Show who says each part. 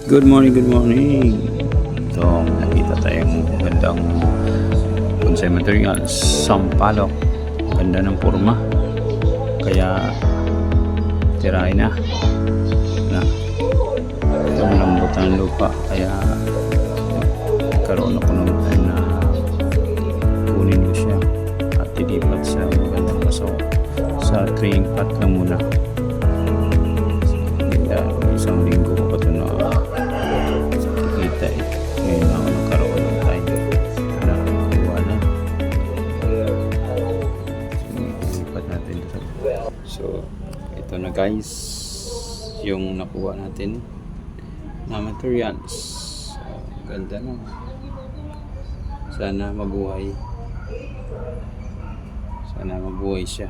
Speaker 1: Good morning, good morning. Ito, nakita tayong magandang bonsai materials. Sampalok. Ganda ng forma. Kaya, tirahin na. Ito, malambot ang lupa. Kaya, karoon ako ng time na kunin ko siya. At ilipat sa magandang paso. Sa 3 pot lang muna. Isang linggo ko pa ito na kita eh. Ngayon ako nagkaroon ng time na kuha na. Ilipat natin ito. So, ito na guys yung nakuha natin na materials. Ganda na. Sana mabuhay. Sana mabuhay siya.